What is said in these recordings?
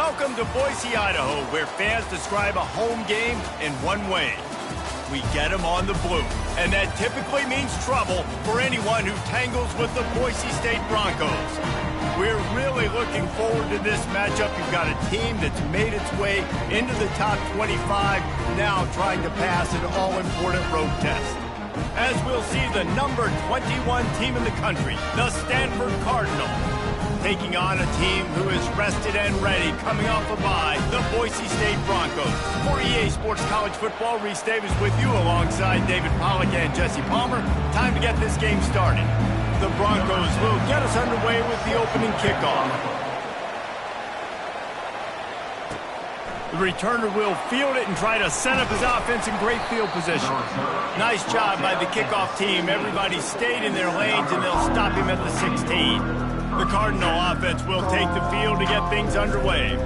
Welcome to Boise, Idaho, where fans describe a home game in one way. We get them on the blue, and that typically means trouble for anyone who tangles with the Boise State Broncos. We're really looking forward to this matchup. You've got a team that's made its way into the top 25, now trying to pass an all-important road test. As we'll see the number 21 team in the country, the Stanford Cardinals, taking on a team who is rested and ready, coming off a bye, the Boise State Broncos. For EA Sports College Football, Reese Davis with you alongside David Pollack and Jesse Palmer. Time to get this game started. The Broncos will get us underway with the opening kickoff. The returner will field it and try to set up his offense in great field position. Nice job by the kickoff team. Everybody stayed in their lanes, and they'll stop him at the 16. The Cardinal offense will take the field to get things underway.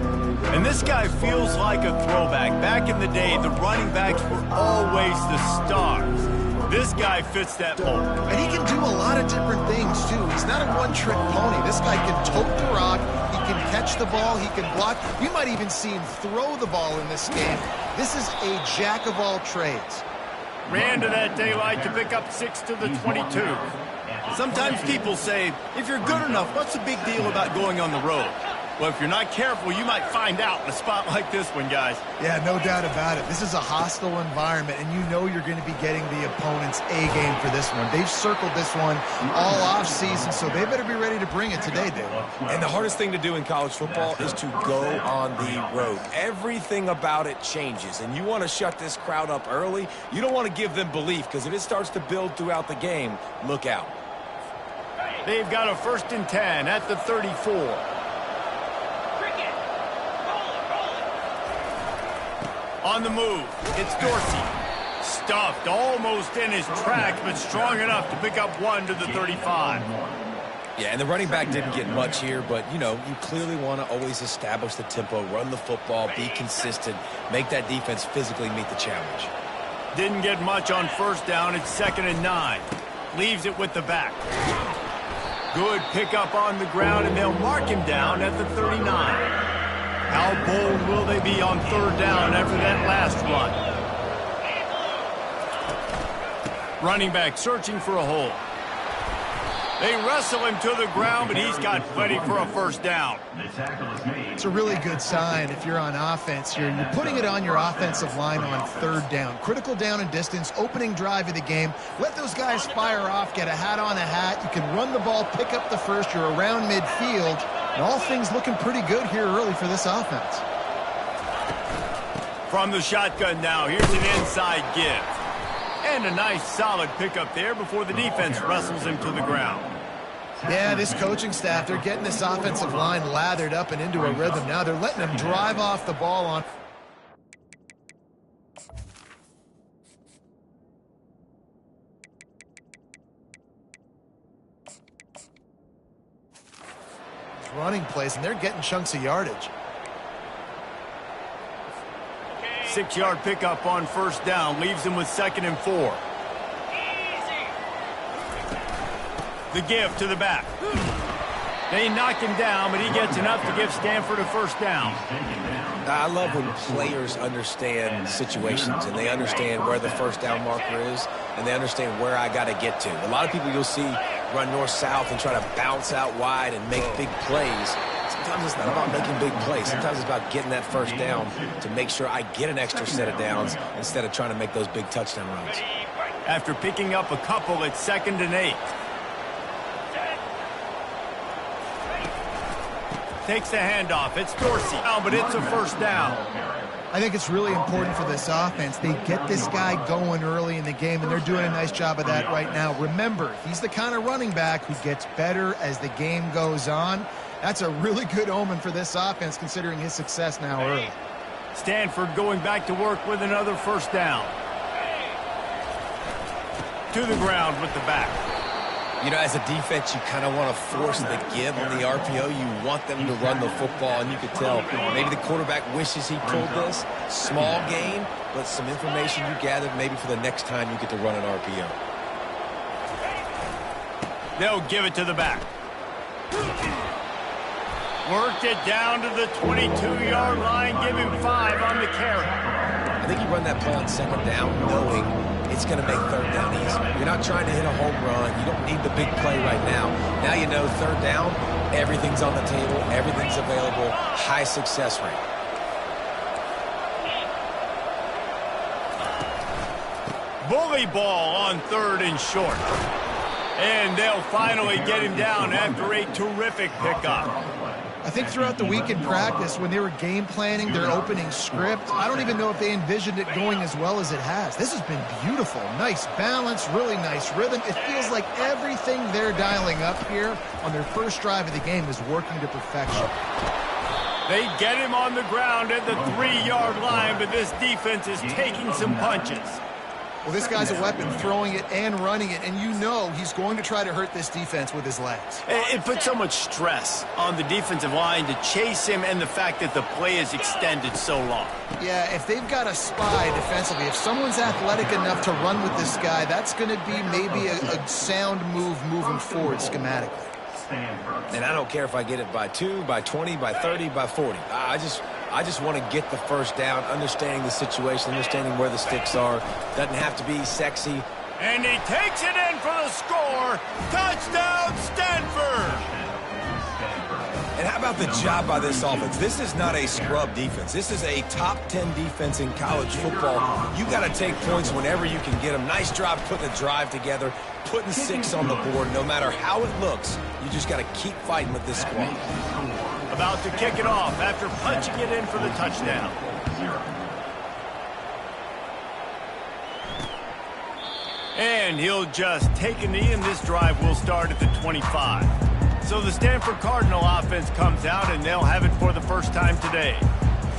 And this guy feels like a throwback. Back in the day, the running backs were always the stars. This guy fits that mold. And he can do a lot of different things, too. He's not a one-trick pony. This guy can tote the rock. He can catch the ball. He can block. You might even see him throw the ball in this game. This is a jack of all trades. Ran to that daylight to pick up 6 to the 22. Sometimes people say, if you're good enough, what's the big deal about going on the road? Well, if you're not careful, you might find out in a spot like this one, guys. Yeah, no doubt about it. This is a hostile environment, and you know you're going to be getting the opponent's A-game for this one. They've circled this one all off-season, so they better be ready to bring it today, Dave. And the hardest thing to do in college football is to go on the road. Everything about it changes, and you want to shut this crowd up early. You don't want to give them belief, because if it starts to build throughout the game, look out. They've got a 1st and 10 at the 34. On the move, it's Dorsey. Stuffed almost in his tracks, but strong enough to pick up 1 to the 35. Yeah, and the running back didn't get much here, but, you know, you clearly want to always establish the tempo, run the football, be consistent, make that defense physically meet the challenge. Didn't get much on 1st down. It's 2nd and 9. Leaves it with the back. Good pickup on the ground, and they'll mark him down at the 39. How bold will they be on 3rd down after that last run? Running back searching for a hole. They wrestle him to the ground, but he's got plenty for a 1st down. It's a really good sign if you're on offense here. You're putting it on your offensive line on 3rd down. Critical down and distance, opening drive of the game. Let those guys fire off, get a hat on a hat. You can run the ball, pick up the 1st. You're around midfield. And all things looking pretty good here early for this offense. From the shotgun now, here's an inside give. And a nice solid pickup there before the defense wrestles him to the ground. Yeah, this coaching staff, they're getting this offensive line lathered up and into a rhythm. Now they're letting them drive off the ball on. Running plays, and they're getting chunks of yardage. 6-yard pickup on 1st down. Leaves him with 2nd and 4. The give to the back. They knock him down, but he gets enough to give Stanford a 1st down. I love when players understand situations, and they understand where the 1st down marker is, and they understand where I got to get to. A lot of people you'll see run north-south and try to bounce out wide and make big plays. Sometimes it's not about making big plays. Sometimes it's about getting that 1st down to make sure I get an extra set of downs instead of trying to make those big touchdown runs. After picking up a couple, it's 2nd and 8. Takes the handoff. It's Dorsey. But it's a 1st down. I think it's really important for this offense. They get this guy going early in the game, and they're doing a nice job of that right now. Remember, he's the kind of running back who gets better as the game goes on. That's a really good omen for this offense, considering his success now early. Stanford going back to work with another 1st down. To the ground with the back. You know, as a defense, you kind of want to force the give on the RPO. You want them to run the football, and you could tell maybe the quarterback wishes he pulled this. Small gain, but some information you gathered maybe for the next time you get to run an RPO. They'll give it to the back. Worked it down to the 22-yard line, give him 5 on the carry. I think you run that play on second down knowing it's going to make third down easy. You're not trying to hit a home run. You don't need the big play right now. Now you know third down, everything's on the table, everything's available, high success rate. Bully ball on 3rd and short. And they'll finally get him down after a terrific pickup. I think throughout the week in practice, when they were game planning their opening script, I don't even know if they envisioned it going as well as it has. This has been beautiful. Nice balance, really nice rhythm. It feels like everything they're dialing up here on their first drive of the game is working to perfection. They get him on the ground at the 3-yard line, but this defense is taking some punches. Well, this guy's a weapon, throwing it and running it, and you know he's going to try to hurt this defense with his legs. It puts so much stress on the defensive line to chase him and the fact that the play is extended so long. Yeah, if they've got a spy defensively, if someone's athletic enough to run with this guy, that's going to be maybe a sound move moving forward schematically. And I don't care if I get it by 2, by 20, by 30, by 40. I just want to get the first down, understanding the situation, understanding where the sticks are. Doesn't have to be sexy. And he takes it in for the score. Touchdown, Stanford! And how about the job by this offense? This is not a scrub defense. This is a top 10 defense in college football. You got to take points whenever you can get them. Nice job putting a drive together, putting 6 on the board. No matter how it looks, you just got to keep fighting with this squad. About to kick it off after punching it in for the touchdown. And he'll just take a knee, and this drive will start at the 25. So the Stanford Cardinal offense comes out, and they'll have it for the first time today.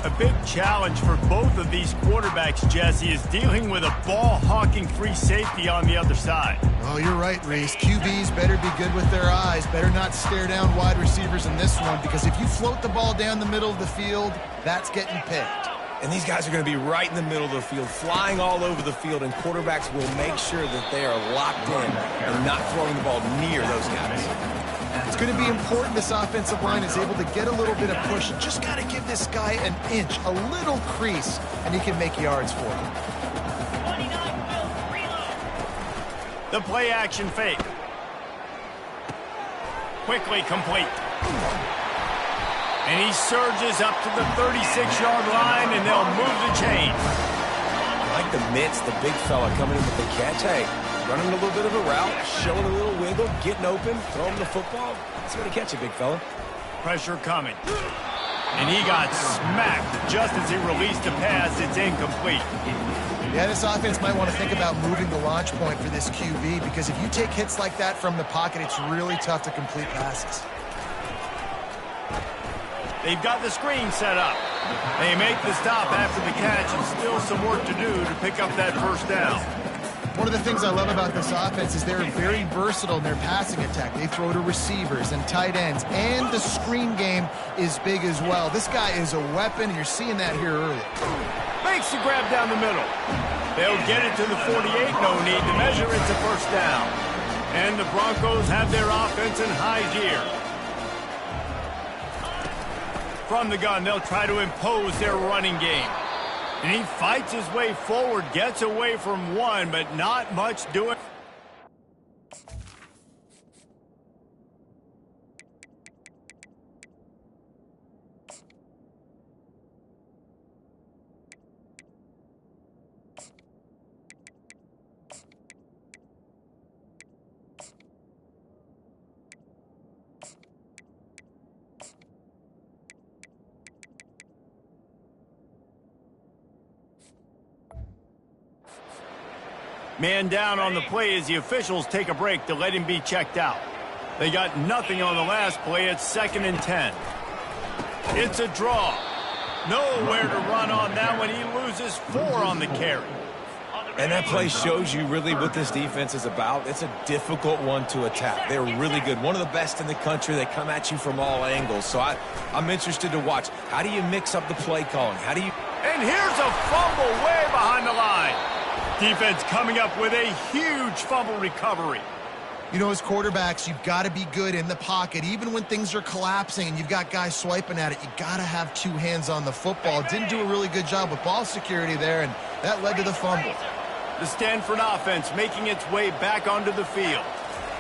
A big challenge for both of these quarterbacks, Jesse, is dealing with a ball-hawking free safety on the other side. Oh, you're right, Reese. QBs better be good with their eyes. Better not stare down wide receivers in this one, because if you float the ball down the middle of the field, that's getting picked. And these guys are going to be right in the middle of the field, flying all over the field, and quarterbacks will make sure that they are locked in and not throwing the ball near those guys. It's going to be important this offensive line is able to get a little bit of push. Just got to give this guy an inch, a little crease, and he can make yards for him. The play action fake. Quickly complete. And he surges up to the 36-yard line, and they'll move the chain. I like the mitts, the big fella coming in with the catch. Hey, running a little bit of a route, showing a little wiggle, getting open, throwing the football. It's going to catch it, big fella. Pressure coming. And he got smacked just as he released a pass. It's incomplete. Yeah, this offense might want to think about moving the launch point for this QB, because if you take hits like that from the pocket, it's really tough to complete passes. They've got the screen set up. They make the stop after the catch, and still some work to do to pick up that first down. One of the things I love about this offense is they're very versatile in their passing attack. They throw to receivers and tight ends, and the screen game is big as well. This guy is a weapon, and you're seeing that here early. Makes the grab down the middle. They'll get it to the 48, no need to measure. It's a first down. And the Broncos have their offense in high gear. From the gun, they'll try to impose their running game. And he fights his way forward, gets away from one, but not much doing. Man down on the play as the officials take a break to let him be checked out. They got nothing on the last play. It's 2nd and 10. It's a draw. Nowhere to run on that one. He loses 4 on the carry. And that play shows you really what this defense is about. It's a difficult one to attack. They're really good. One of the best in the country. They come at you from all angles. So I'm interested to watch. How do you mix up the play calling? How do you... And here's a fumble way behind the line. Defense coming up with a huge fumble recovery. You know, as quarterbacks, you've got to be good in the pocket. Even when things are collapsing and you've got guys swiping at it, you got to have two hands on the football. Didn't do a really good job with ball security there, and that led to the fumble. The Stanford offense making its way back onto the field.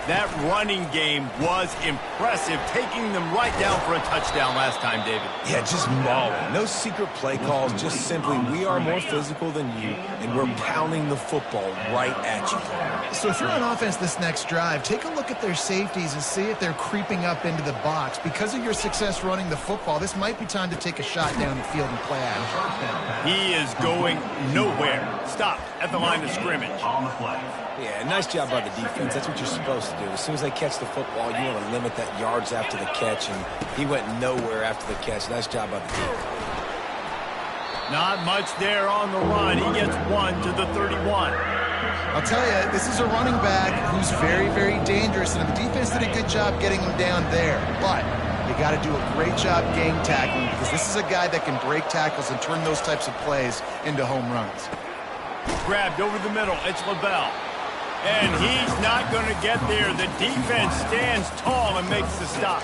That running game was impressive, taking them right down for a touchdown last time, David. Yeah, just mauling. No secret play calls, just simply we are more physical than you, and we're pounding the football right at you. So if you're on offense this next drive, take a look at their safeties and see if they're creeping up into the box. Because of your success running the football, this might be time to take a shot down the field and play action. He is going nowhere. Stopped at the line of scrimmage. Yeah, nice job by the defense. That's what you're supposed to do. As soon as they catch the football, you want to limit that yards after the catch, and he went nowhere after the catch. Nice job by the defense. Not much there on the run. He gets one to the 31. I'll tell you, this is a running back who's very, very dangerous, and the defense did a good job getting him down there. But you got to do a great job game tackling, because this is a guy that can break tackles and turn those types of plays into home runs. Grabbed over the middle. It's LaBelle. And he's not going to get there. The defense stands tall and makes the stop.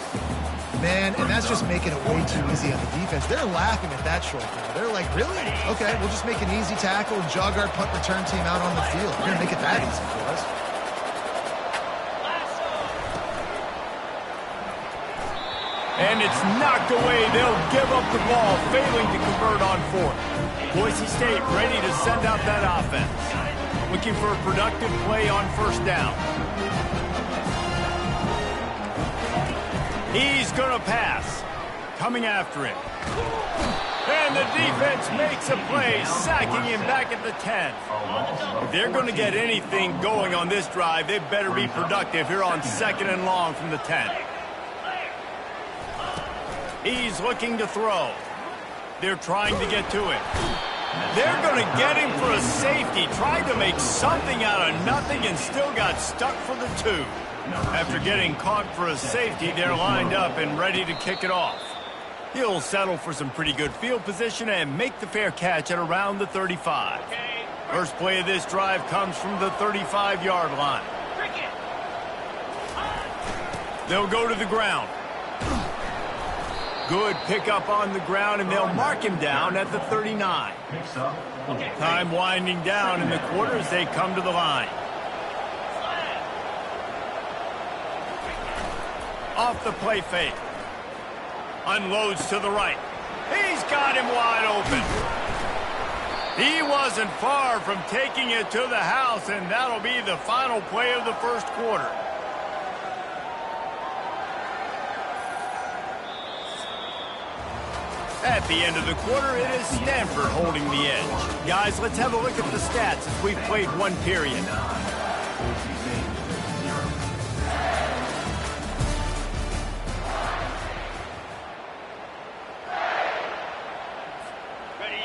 Man, and that's just making it way too easy on the defense. They're laughing at that short throw. They're like, really? Okay, we'll just make an easy tackle and jog our punt return team out on the field. We're going to make it that easy for us. And it's knocked away. They'll give up the ball, failing to convert on fourth. Boise State ready to send out that offense. Looking for a productive play on first down. He's going to pass. Coming after him. And the defense makes a play, sacking him back at the 10. If they're going to get anything going on this drive, they better be productive here on 2nd and long from the 10. He's looking to throw. They're trying to get to him. They're going to get him for a safety. Tried to make something out of nothing and still got stuck for the 2. After getting caught for a safety, they're lined up and ready to kick it off. He'll settle for some pretty good field position and make the fair catch at around the 35. First play of this drive comes from the 35-yard line. They'll go to the ground. Good pickup on the ground, and they'll mark him down at the 39. Time winding down in the quarter as they come to the line. Off the play fake. Unloads to the right. He's got him wide open. He wasn't far from taking it to the house, and that'll be the final play of the first quarter. At the end of the quarter, it is Stanford holding the edge. Guys, let's have a look at the stats as we've played one period.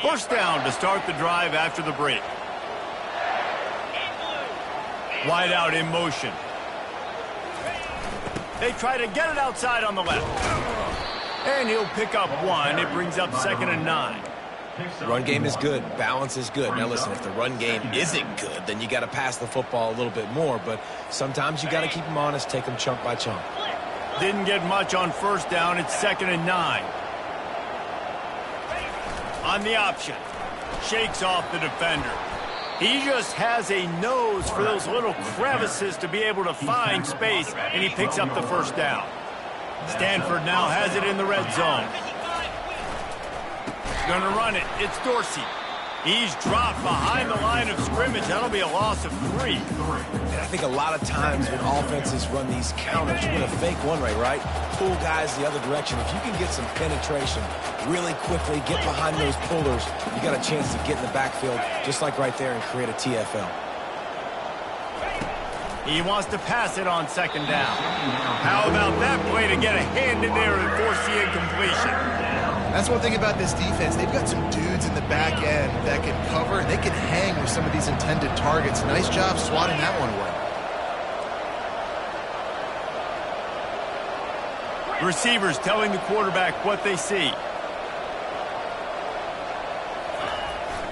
First down to start the drive after the break. Wide out in motion. They try to get it outside on the left. And he'll pick up one. It brings up 2nd and 9. Run game is good. Balance is good. Now, listen, if the run game isn't good, then you got to pass the football a little bit more. But sometimes you got to keep them honest, take them chunk by chunk. Didn't get much on first down. It's 2nd and 9. On the option. Shakes off the defender. He just has a nose for those little crevices to be able to find space, and he picks up the first down. Stanford now has it in the red zone. Going to run it. It's Dorsey. He's dropped behind the line of scrimmage. That'll be a loss of 3. And I think a lot of times when offenses run these counters, you're going to fake one way, right? Pull guys the other direction. If you can get some penetration really quickly, get behind those pullers, you got a chance to get in the backfield, just like right there, and create a TFL. He wants to pass it on 2nd down. How about that play to get a hand in there and force the incompletion? That's one thing about this defense. They've got some dudes in the back end that can cover, and they can hang with some of these intended targets. Nice job swatting that one away. Receivers telling the quarterback what they see.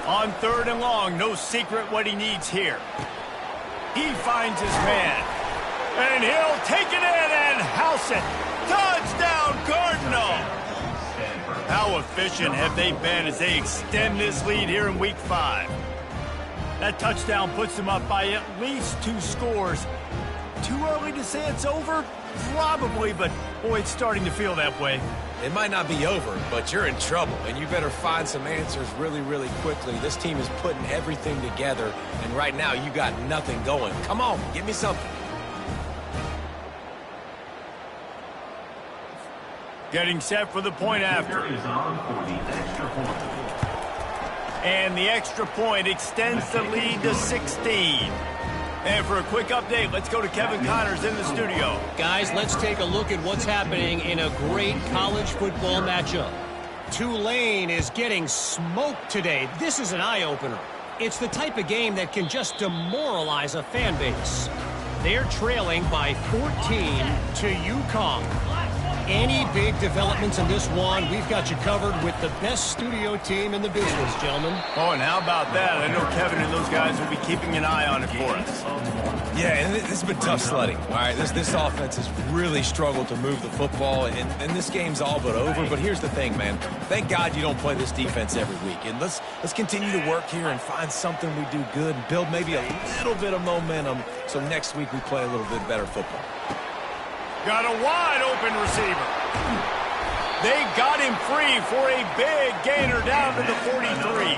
On 3rd and long, no secret what he needs here. He finds his man. And he'll take it in and house it. Touchdown, Cardinal! How efficient have they been as they extend this lead here in Week 5? That touchdown puts them up by at least 2 scores. Too early to say it's over? Probably, but boy, it's starting to feel that way. It might not be over, but you're in trouble, and you better find some answers really, really quickly. This team is putting everything together, and right now you got nothing going. Come on, give me something. Getting set for the point after. And the extra point extends the lead to 16. And for a quick update, let's go to Kevin Connors in the studio. Guys, let's take a look at what's happening in a great college football matchup. Tulane is getting smoked today. This is an eye-opener. It's the type of game that can just demoralize a fan base. They're trailing by 14 to UConn. Any big developments in this one, we've got you covered with the best studio team in the business, gentlemen. Oh, and how about that? I know Kevin and those guys will be keeping an eye on it for us. Yeah, and this has been tough sledding. All right, this offense has really struggled to move the football, and this game's all but over. But here's the thing, man. Thank God you don't play this defense every week. And let's continue to work here and find something we do good and build maybe a little bit of momentum so next week we play a little bit better football. Got a wide-open receiver. They got him free for a big gainer down to the 43.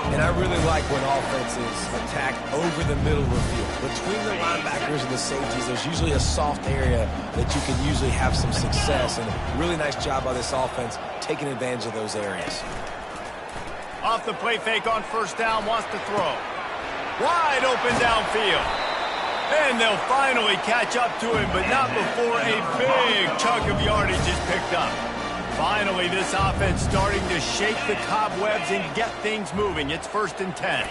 And I really like when offenses attack over the middle of the field. Between the linebackers and the safeties, there's usually a soft area that you can usually have some success. And a really nice job by this offense taking advantage of those areas. Off the play fake on first down, wants to throw. Wide open downfield. And they'll finally catch up to him, but not before a big chunk of yardage is picked up. Finally, this offense starting to shake the cobwebs and get things moving. It's 1st and 10.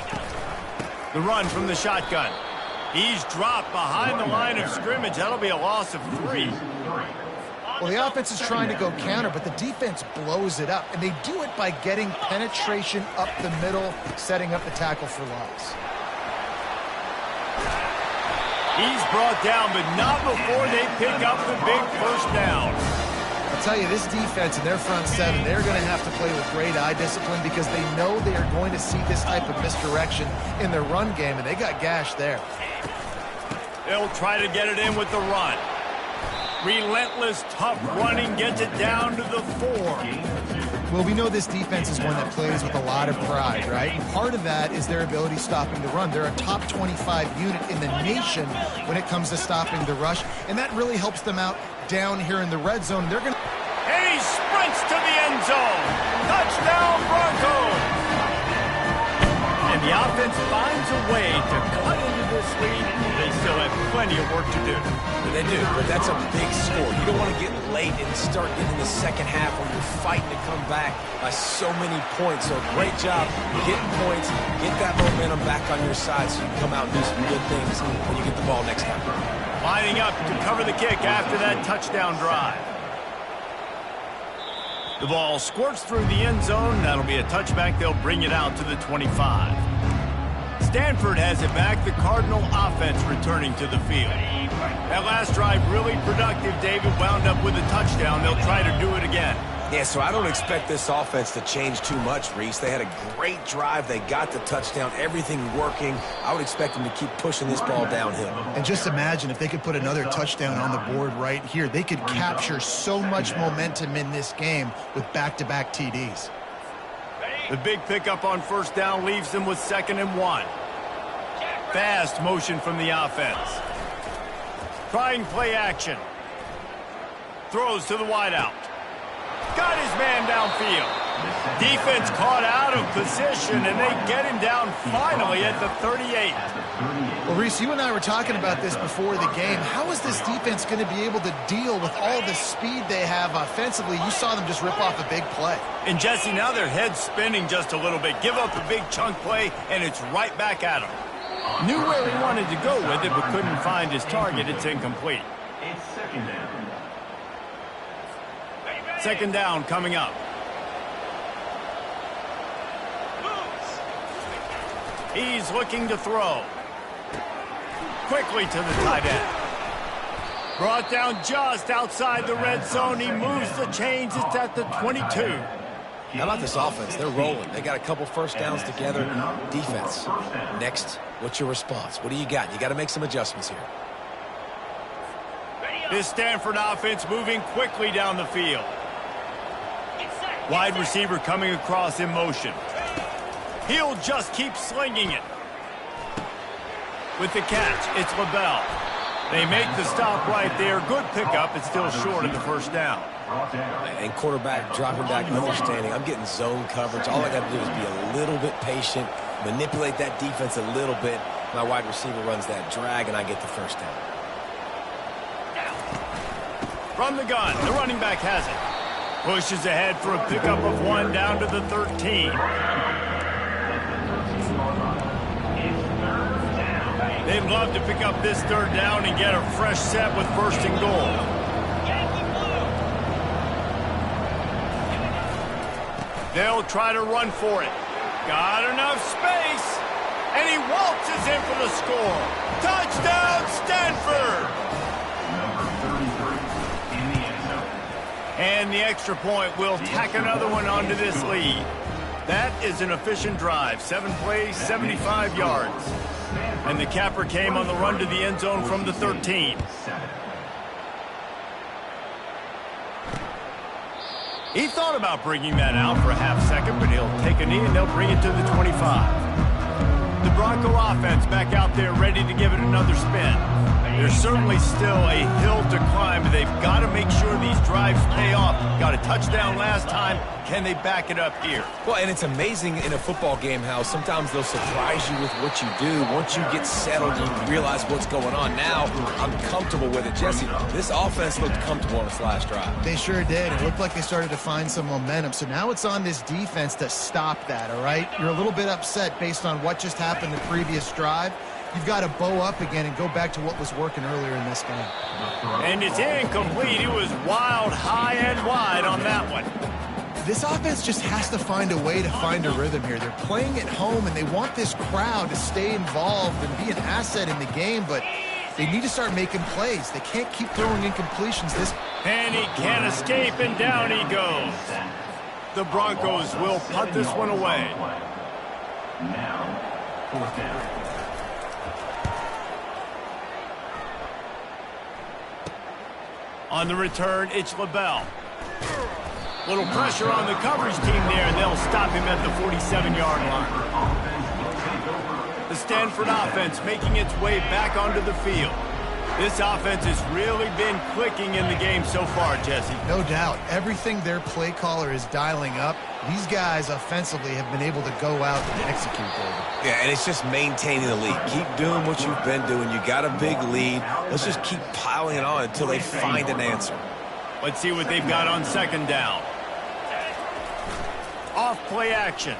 The run from the shotgun. He's dropped behind the line of scrimmage. That'll be a loss of 3. Well, the offense is trying to go counter, but the defense blows it up, and they do it by getting penetration up the middle, setting up the tackle for loss. He's brought down, but not before they pick up the big first down. I'll tell you, this defense and their front seven, they're going to have to play with great eye discipline because they know they are going to see this type of misdirection in their run game, and they got gashed there. They'll try to get it in with the run. Relentless, tough running gets it down to the 4. Well, we know this defense is one that plays with a lot of pride, right? And part of that is their ability stopping the run. They're a top 25 unit in the nation when it comes to stopping the rush, and that really helps them out down here in the red zone. They're going to... And he sprints to the end zone. Touchdown, Broncos! And the offense finds a way to cut into this lead. They still have plenty of work to do. They do, but that's a big score. You don't want to get late and start getting the second half when you're fighting to come back by so many points. So great job getting points, get that momentum back on your side so you can come out and do some good things when you get the ball next time. Lining up to cover the kick after that touchdown drive. The ball squirts through the end zone. That'll be a touchback. They'll bring it out to the 25. Stanford has it back. The Cardinal offense returning to the field. That last drive really productive. David wound up with a touchdown. They'll try to do it again. Yeah, so I don't expect this offense to change too much, Reese. They had a great drive. They got the touchdown. Everything working. I would expect them to keep pushing this ball downhill. And just imagine if they could put another touchdown on the board right here. They could capture so much momentum in this game with back-to-back TDs. The big pickup on first down leaves them with 2nd and 1. Fast motion from the offense. Trying play action. Throws to the wideout. Got his man downfield. Defense caught out of position, and they get him down finally at the 38. Well, Reese, you and I were talking about this before the game. How is this defense going to be able to deal with all the speed they have offensively? You saw them just rip off a big play. And, Jesse, now their head's spinning just a little bit. Give up a big chunk play, and it's right back at him. Knew where he wanted to go with it, but couldn't find his target. It's incomplete. It's 2nd down. 2nd down coming up. He's looking to throw. Quickly to the tight end. Brought down just outside the red zone. He moves the chains. It's at the 22. How about this offense? They're rolling. They got a couple first downs together. Defense. Next, what's your response? What do you got? You got to make some adjustments here. This Stanford offense moving quickly down the field. Wide receiver coming across in motion. He'll just keep slinging it. With the catch, it's LaBelle. They make the stop right there. Good pickup. It's still short of the first down. And quarterback dropping back, understanding. I'm getting zone coverage. All I got to do is be a little bit patient, manipulate that defense a little bit. My wide receiver runs that drag, and I get the first down. From the gun, the running back has it. Pushes ahead for a pickup of 1 down to the 13. They'd love to pick up this third down and get a fresh set with first and goal. They'll try to run for it. Got enough space. And he waltzes in for the score. Touchdown, Stanford! And the extra point will tack another one onto this lead. That is an efficient drive. 7 plays, 75 yards. And the capper came on the run to the end zone from the 13. He thought about bringing that out for a half second, but he'll take a knee and they'll bring it to the 25. The Bronco offense back out there ready to give it another spin. There's certainly still a hill to climb, but they've got to make sure these drives pay off. Got a touchdown last time. Can they back it up here? Well, and it's amazing in a football game how sometimes they'll surprise you with what you do. Once you get settled, you realize what's going on. Now, I'm comfortable with it. Jesse, this offense looked comfortable on its last drive. They sure did. It looked like they started to find some momentum. So now it's on this defense to stop that, all right? You're a little bit upset based on what just happened the previous drive. You've got to bow up again and go back to what was working earlier in this game. And it's incomplete. It was wild, high and wide on that one. This offense just has to find a way to find a rhythm here. They're playing at home, and they want this crowd to stay involved and be an asset in the game, but they need to start making plays. They can't keep throwing incompletions. And he can't escape, and down he goes. The Broncos will punt this one away. Now, fourth down. On the return, it's LaBelle. Little pressure on the coverage team there, and they'll stop him at the 47-yard line. The Stanford offense making its way back onto the field. This offense has really been clicking in the game so far, Jesse. No doubt. Everything their play caller is dialing up, these guys offensively have been able to go out and execute, David. Yeah, and it's just maintaining the lead. Keep doing what you've been doing. You got a big lead. Let's just keep piling it on until they find an answer. Let's see what they've got on second down. Off play action.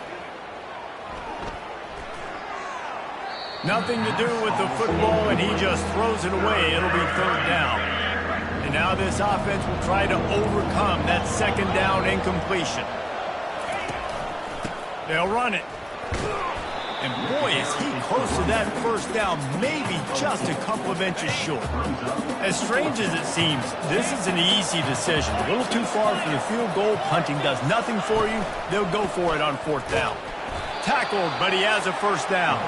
Nothing to do with the football, and he just throws it away. It'll be third down. And now this offense will try to overcome that second down incompletion. They'll run it. And boy, is he close to that first down, maybe just a couple of inches short. As strange as it seems, this is an easy decision. A little too far for the field goal. Punting does nothing for you. They'll go for it on fourth down. Tackled, but he has a first down.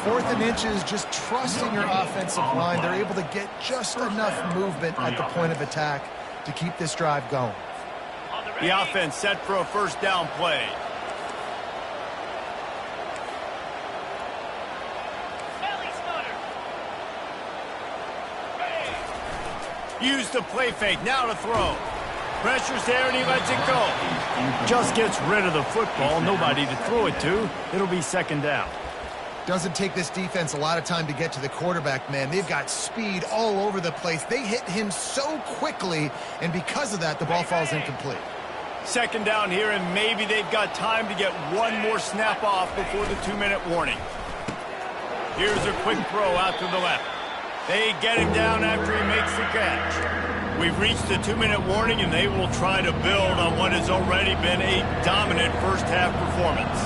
4th and inches, just trusting your offensive line. They're able to get just enough movement at the point of attack to keep this drive going. The offense set for a first down play. Use the play fake, now to throw. Pressure's there and he lets it go. Just gets rid of the football, nobody to throw it to. It'll be second down. Doesn't take this defense a lot of time to get to the quarterback, man. They've got speed all over the place. They hit him so quickly, and because of that, the ball falls incomplete. Second down here, and maybe they've got time to get one more snap off before the 2-minute warning. Here's a quick throw out to the left. They get him down after he makes the catch. We've reached the 2-minute warning, and they will try to build on what has already been a dominant first-half performance.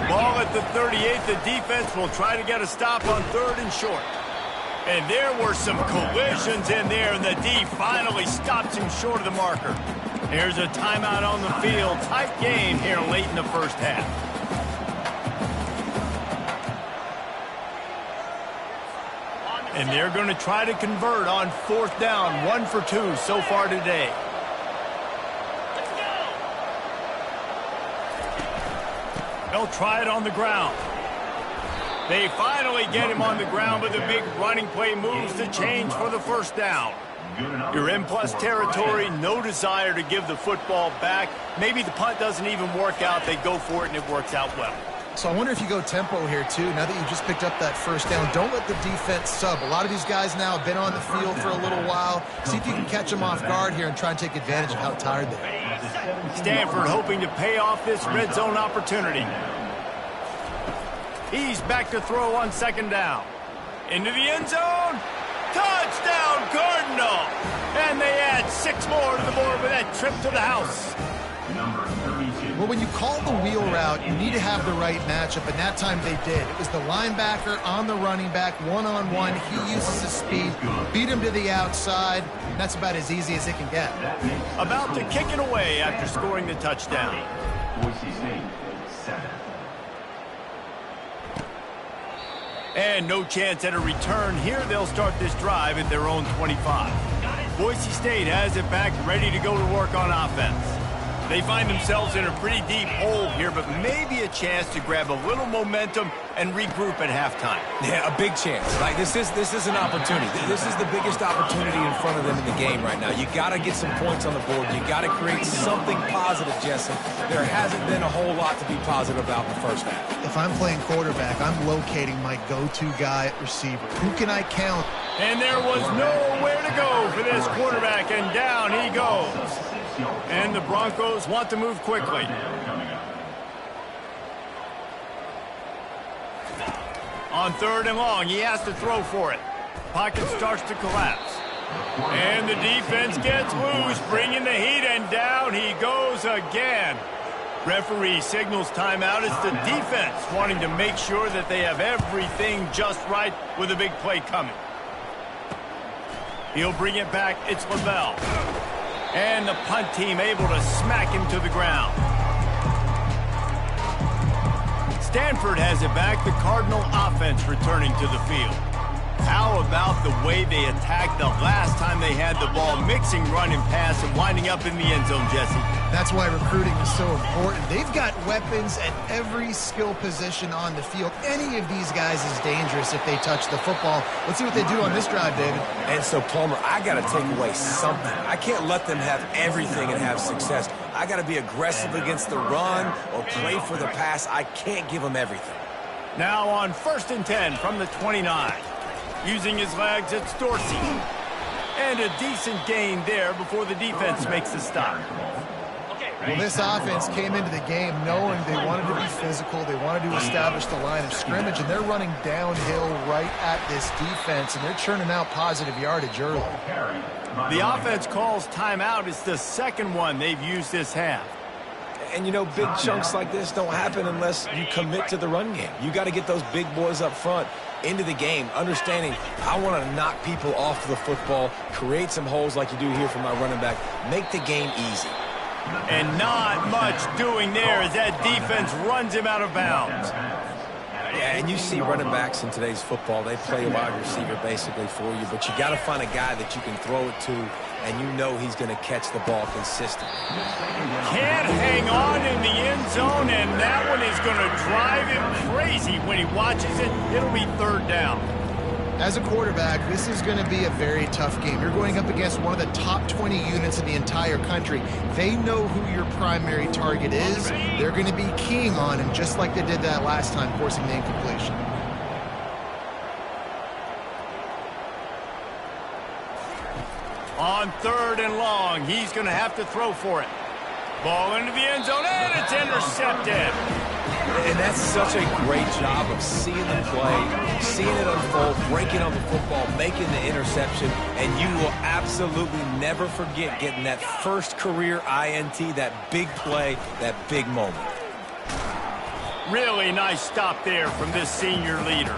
Ball at the 38. The defense will try to get a stop on third and short. And there were some collisions in there, and the D finally stops him short of the marker. Here's a timeout on the field. Tight game here late in the first half. And they're going to try to convert on fourth down. 1 for 2 so far today. They'll try it on the ground. They finally get him on the ground, but the big running play moves the change for the first down. You're in plus territory, no desire to give the football back. Maybe the punt doesn't even work out. They go for it, and it works out well. So I wonder if you go tempo here, too, now that you just picked up that first down. Don't let the defense sub. A lot of these guys now have been on the field for a little while. See if you can catch them off guard here and try and take advantage of how tired they are. Stanford hoping to pay off this red zone opportunity. He's back to throw on second down. Into the end zone. Touchdown, Cardinal! And they add 6 more to the board with that trip to the house. Well, when you call the wheel route, you need to have the right matchup, and that time they did. It was the linebacker on the running back, one-on-one. He uses his speed, beat him to the outside. That's about as easy as it can get. About to kick it away after scoring the touchdown. Boise St, 7. And no chance at a return here. They'll start this drive at their own 25. Boise State has it back, ready to go to work on offense. They find themselves in a pretty deep hole here, but maybe a chance to grab a little momentum and regroup at halftime. Yeah, a big chance. Like this is an opportunity. This is the biggest opportunity in front of them in the game right now. You got to get some points on the board. You got to create something positive, Jesse. There hasn't been a whole lot to be positive about in the first half. If I'm playing quarterback, I'm locating my go-to guy at receiver. Who can I count? And there was nowhere to go for this quarterback, and down he goes. And the Broncos want to move quickly. On third and long, he has to throw for it. Pocket starts to collapse. And the defense gets loose, bringing the heat, and down he goes again. Referee signals timeout. It's the defense wanting to make sure that they have everything just right with a big play coming. He'll bring it back. It's Lavelle. And the punt team able to smack him to the ground. Stanford has it back. The Cardinal offense returning to the field. How about the way they attacked the last time they had the ball, mixing run and pass and winding up in the end zone, Jesse? That's why recruiting is so important. They've got weapons at every skill position on the field. Any of these guys is dangerous if they touch the football. Let's see what they do on this drive, David. And so, Palmer, I got to take away something. I can't let them have everything and have success. I got to be aggressive against the run or play for the pass. I can't give them everything. Now on 1st and 10 from the 29. Using his legs, it's Dorsey. And a decent gain there before the defense makes the stop. Well, this offense came into the game knowing they wanted to be physical. They wanted to establish the line of scrimmage, and they're running downhill right at this defense, and they're churning out positive yardage early. The offense calls timeout. It's the second one they've used this half. And, you know, big chunks like this don't happen unless you commit to the run game. You got to get those big boys up front into the game, understanding I want to knock people off the football, create some holes like you do here for my running back, make the game easy. And not much doing there as that defense runs him out of bounds. Yeah, and you see running backs in today's football, they play a wide receiver basically for you, but you got to find a guy that you can throw it to, and you know he's going to catch the ball consistently. Can't hang on in the end zone, and that one is going to drive him crazy when he watches it. It'll be third down. As a quarterback, this is going to be a very tough game. You're going up against one of the top 20 units in the entire country. They know who your primary target is. They're going to be keying on him, just like they did that last time, forcing the incompletion. On third and long, he's going to have to throw for it. Ball into the end zone, and it's intercepted. And that's such a great job of seeing them play, seeing it unfold, breaking on the football, making the interception, and you will absolutely never forget getting that first career INT, that big play, that big moment. Really nice stop there from this senior leader.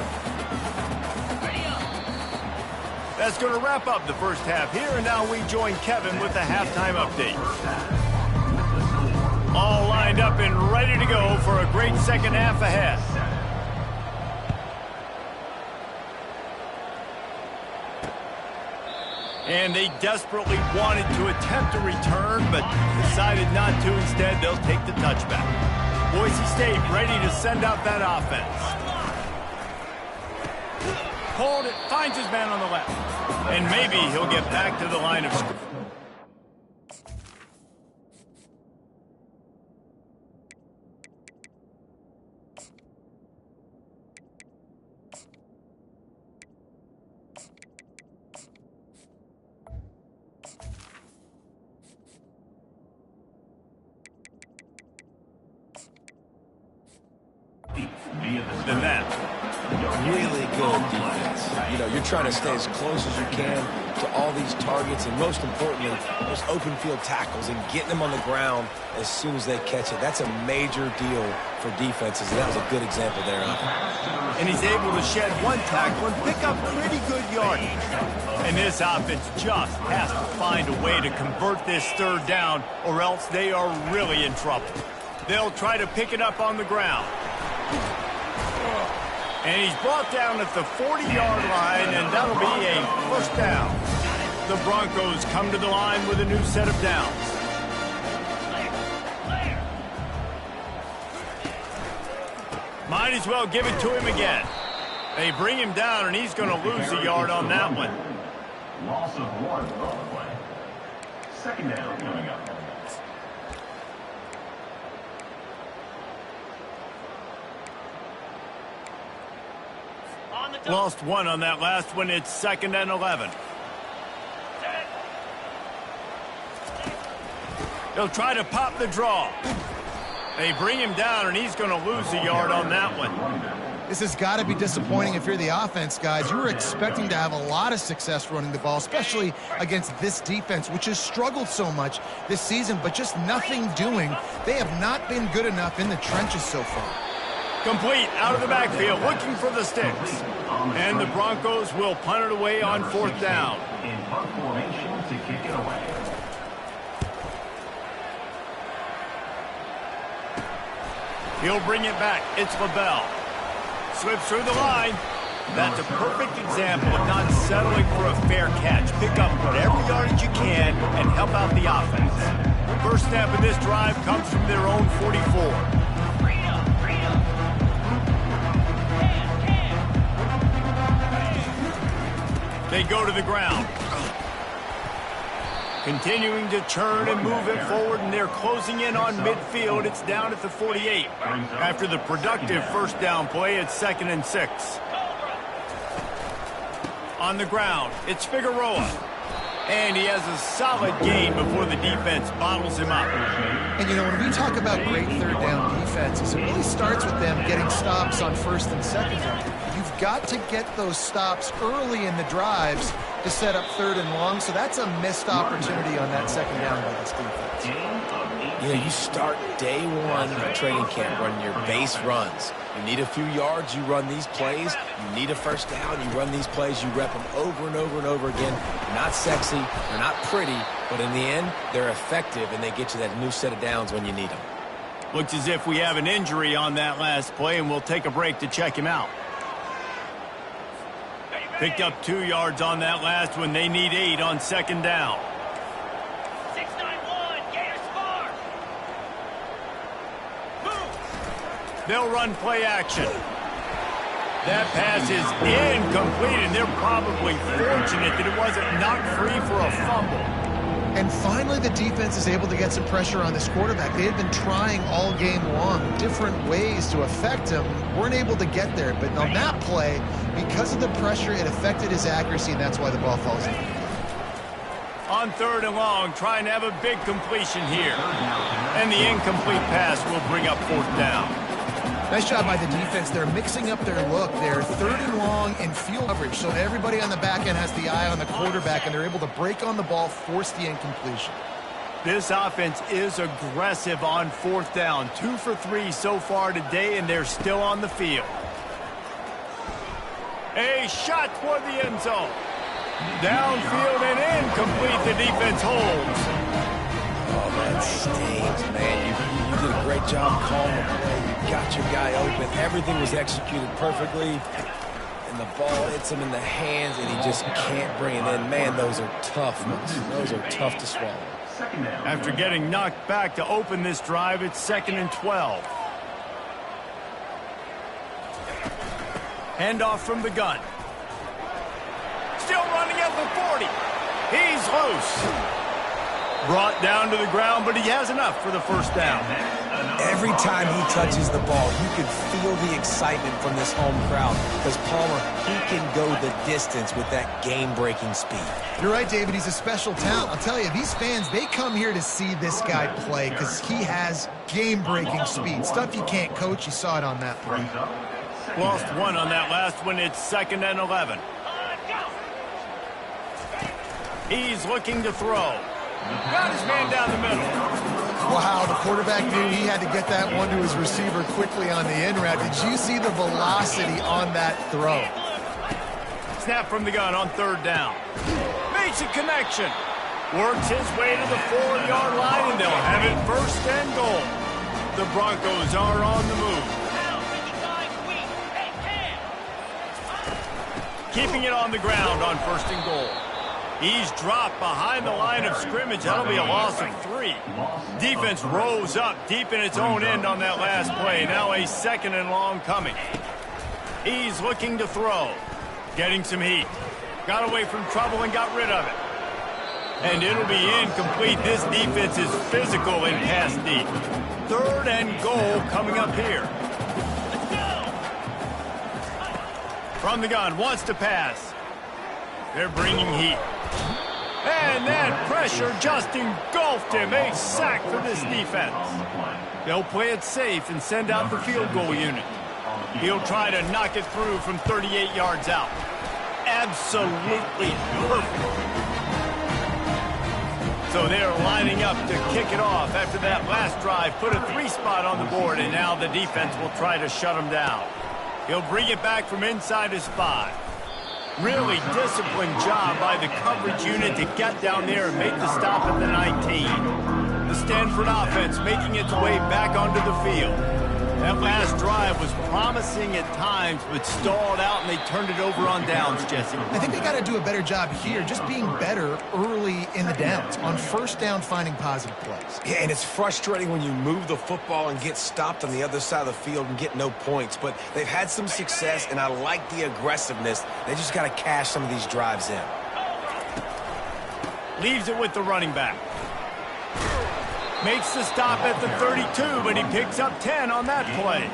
That's going to wrap up the first half here, and now we join Kevin with the halftime update. All lined up and ready to go for a great second half ahead. And they desperately wanted to attempt a return, but decided not to. Instead, they'll take the touchback. Boise State ready to send out that offense. Hold it, finds his man on the left. And maybe he'll get back to the line of scrimmage. Than that. Really good defense. You know, you're trying to stay as close as you can to all these targets, and most importantly, those open field tackles and getting them on the ground as soon as they catch it. That's a major deal for defenses, and that was a good example there. And he's able to shed one tackle and pick up pretty good yardage. And this offense just has to find a way to convert this third down, or else they are really in trouble. They'll try to pick it up on the ground. And he's brought down at the 40-yard line, and that'll be a first down. The Broncos come to the line with a new set of downs. Might as well give it to him again. They bring him down, and he's going to lose a yard on that one. Loss of 1 on the play. Second down coming up. Lost 1 on that last one. It's 2nd and 11. They'll try to pop the draw. They bring him down, and he's going to lose a yard on that one. This has got to be disappointing if you're the offense, guys. You were expecting to have a lot of success running the ball, especially against this defense, which has struggled so much this season, but just nothing doing. They have not been good enough in the trenches so far. Complete out of the backfield, looking for the sticks. And the Broncos will punt it away on 4th down. In punt formation to kick it away. He'll bring it back. It's LaBelle. Slips through the line. That's a perfect example of not settling for a fair catch. Pick up whatever yardage you can and help out the offense. First snap of this drive comes from their own 44. They go to the ground. Continuing to churn and move it forward, and they're closing in on midfield. It's down at the 48. After the productive first down play, it's 2nd and 6. On the ground, it's Figueroa. And he has a solid gain before the defense bottles him up. And, you know, when we talk about great third down defenses, it really starts with them getting stops on 1st and 2nd down. You've got to get those stops early in the drives to set up 3rd and long, so that's a missed opportunity on that 2nd down by this defense. You know, you start day one of training camp running your base runs. You need a few yards, you run these plays. You need a first down, you run these plays. You rep them over and over and over again. They're not sexy, they're not pretty, but in the end, they're effective, and they get you that new set of downs when you need them. Looks as if we have an injury on that last play, and we'll take a break to check him out. Picked up 2 yards on that last one. They need 8 on 2nd down. 6-9-1, Gators far. Move. They'll run play action. That pass is incomplete, and they're probably fortunate that it wasn't knocked free for a fumble. And finally, the defense is able to get some pressure on this quarterback. They had been trying all game long different ways to affect him. Weren't able to get there. But on that play, because of the pressure, it affected his accuracy, and that's why the ball falls in. On 3rd and long, trying to have a big completion here. And the incomplete pass will bring up 4th down. Nice job by the defense. They're mixing up their look. They're 3rd and long in field coverage, so everybody on the back end has the eye on the quarterback, and they're able to break on the ball, force the incompletion. This offense is aggressive on 4th down. 2 for 3 so far today, and they're still on the field. A shot toward the end zone. Downfield and incomplete. The defense holds. Oh, that stings, man. You did a great job calling the play. You got your guy open. Everything was executed perfectly. And the ball hits him in the hands, and he just can't bring it in. Man, those are tough ones. Those are tough to swallow. After getting knocked back to open this drive, it's 2nd and 12. Handoff from the gun. Still running at the 40. He's loose. Brought down to the ground, but he has enough for the first down. Every time he touches the ball, you can feel the excitement from this home crowd because Palmer, he can go the distance with that game-breaking speed. You're right, David. He's a special talent. I'll tell you, these fans, they come here to see this guy play because he has game-breaking speed. Stuff you can't coach. You saw it on that play. Lost one on that last one. It's 2nd and 11. He's looking to throw. Got his man down the middle. Wow, the quarterback knew he had to get that one to his receiver quickly on the in route. Did you see the velocity on that throw? Snap from the gun on 3rd down. Makes a connection. Works his way to the 4-yard line, and they'll have it 1st and goal. The Broncos are on the move. Keeping it on the ground on 1st and goal. He's dropped behind the line of scrimmage. That'll be a loss of 3. Defense rose up deep in its own end on that last play. Now a 2nd and long coming. He's looking to throw. Getting some heat. Got away from trouble and got rid of it. And it'll be incomplete. This defense is physical and pass deep. 3rd and goal coming up here. From the gun, wants to pass. They're bringing heat. And that pressure just engulfed him. A sack for this defense. They'll play it safe and send out the field goal unit. He'll try to knock it through from 38 yards out. Absolutely perfect. So they're lining up to kick it off after that last drive. Put a 3 spot on the board, and now the defense will try to shut him down. He'll bring it back from inside his 5. Really disciplined job by the coverage unit to get down there and make the stop at the 19. The Stanford offense making its way back onto the field. That last drive was promising at times, but stalled out, and they turned it over on downs, Jesse. I think they got to do a better job here, just being better early in the downs, on 1st down, finding positive plays. Yeah, and it's frustrating when you move the football and get stopped on the other side of the field and get no points. But they've had some success, and I like the aggressiveness. They just got to cash some of these drives in. Leaves it with the running back. Makes the stop at the 32, but he picks up 10 on that play.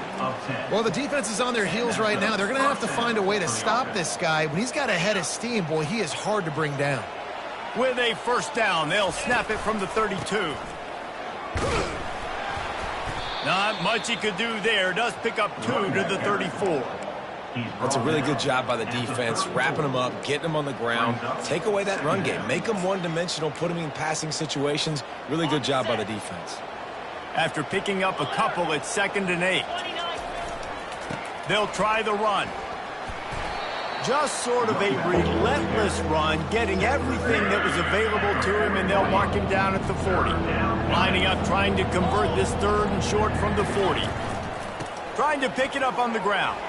Well, the defense is on their heels right now. They're going to have to find a way to stop this guy. When he's got a head of steam, boy, he is hard to bring down. With a 1st down, they'll snap it from the 32. Not much he could do there. Does pick up 2 to the 34. That's a really good job by the defense, wrapping them up, getting them on the ground. Take away that run game. Make them one-dimensional, put them in passing situations. Really good job by the defense. After picking up a couple, it's 2nd and 8. They'll try the run. Just sort of a relentless run, getting everything that was available to him, and they'll mark him down at the 40. Lining up, trying to convert this 3rd and short from the 40. Trying to pick it up on the ground.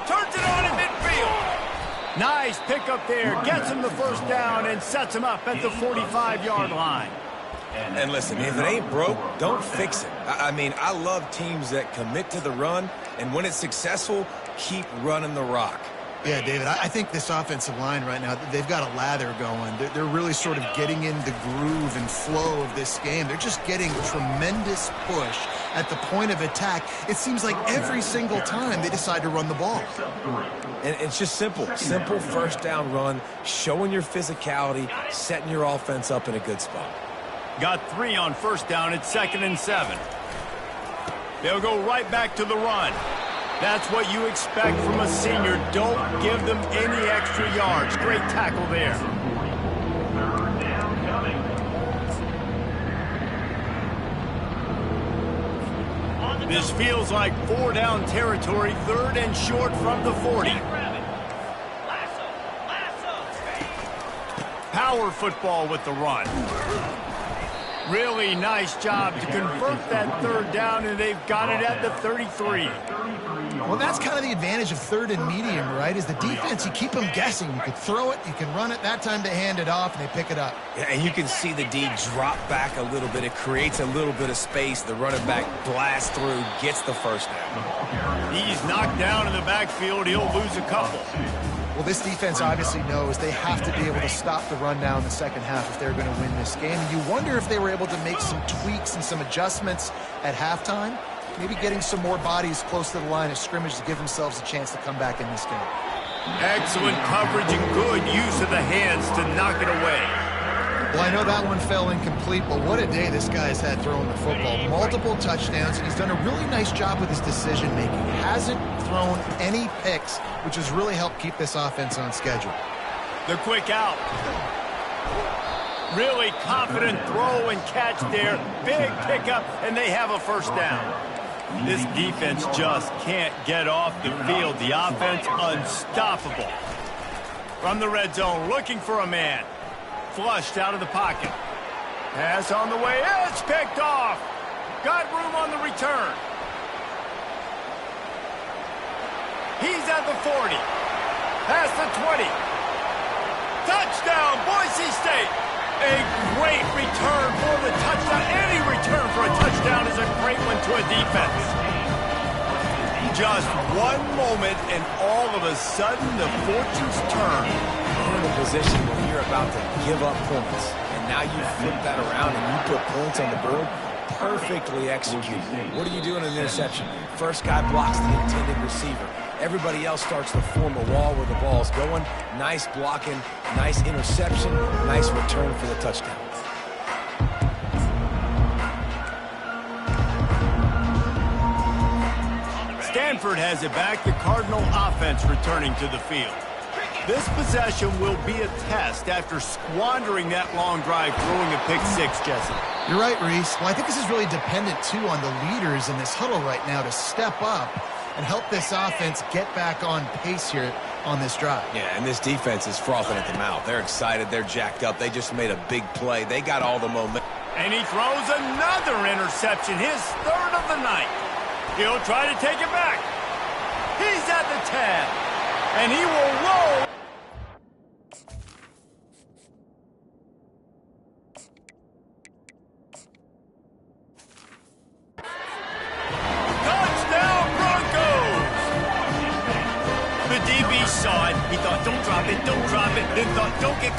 Turns it on in midfield. Nice pickup there. Gets him the 1st down and sets him up at the 45-yard line. And listen, if it ain't broke, don't fix it. I mean, I love teams that commit to the run, and when it's successful, keep running the rock. Yeah, David, I think this offensive line right now, they've got a lather going. They're really sort of getting in the groove and flow of this game. They're just getting tremendous push at the point of attack. It seems like every single time they decide to run the ball. And it's just simple. Simple 1st down run, showing your physicality, setting your offense up in a good spot. Got 3 on 1st down. It's 2nd and 7. They'll go right back to the run. That's what you expect from a senior. Don't give them any extra yards. Great tackle there. This feels like 4-down territory. 3rd and short from the 40. power football with the run. Really nice job to convert that third down, and they've got it at the 33. Well, that's kind of the advantage of third and medium, right? Is the defense, you keep them guessing. You could throw it, you can run it. That time they hand it off, and they pick it up. Yeah, and you can see the D drop back a little bit. It creates a little bit of space. The running back blasts through, gets the first down. He's knocked down in the backfield. He'll lose a couple. Well, this defense obviously knows they have to be able to stop the run now in the second half if they're going to win this game. And you wonder if they were able to make some tweaks and some adjustments at halftime, maybe getting some more bodies close to the line of scrimmage to give themselves a chance to come back in this game. Excellent coverage and good use of the hands to knock it away. Well, I know that one fell incomplete, but what a day this guy's had throwing the football. Multiple touchdowns, and he's done a really nice job with his decision-making. Hasn't thrown any picks, which has really helped keep this offense on schedule. The quick out. Really confident throw and catch there. Big pickup, and they have a first down. This defense just can't get off the field. The offense unstoppable. From the red zone, looking for a man. Flushed out of the pocket. Pass on the way. It's picked off. Got room on the return. He's at the 40. Past the 20. Touchdown, Boise State. A great return for the touchdown. Any return for a touchdown is a great one to a defense. Just one moment, and all of a sudden, the fortunes turn. You're in a position where you're about to give up points, and now you flip that around and you put points on the board. Perfectly executed. What do you do in an interception? First guy blocks the intended receiver. Everybody else starts to form a wall where the ball's going. Nice blocking, nice interception, nice return for the touchdown. Stanford has it back. The Cardinal offense returning to the field. This possession will be a test after squandering that long drive, throwing a pick six, Jesse. You're right, Reese. Well, I think this is really dependent, too, on the leaders in this huddle right now to step up and help this offense get back on pace here on this drive. Yeah, and this defense is frothing at the mouth. They're excited. They're jacked up. They just made a big play. They got all the momentum. And he throws another interception, his third of the night. He'll try to take it back. He's at the 10, and he will roll. Touchdown, Broncos! The DB saw it. He thought, don't drop it, don't drop it. Then thought, don't get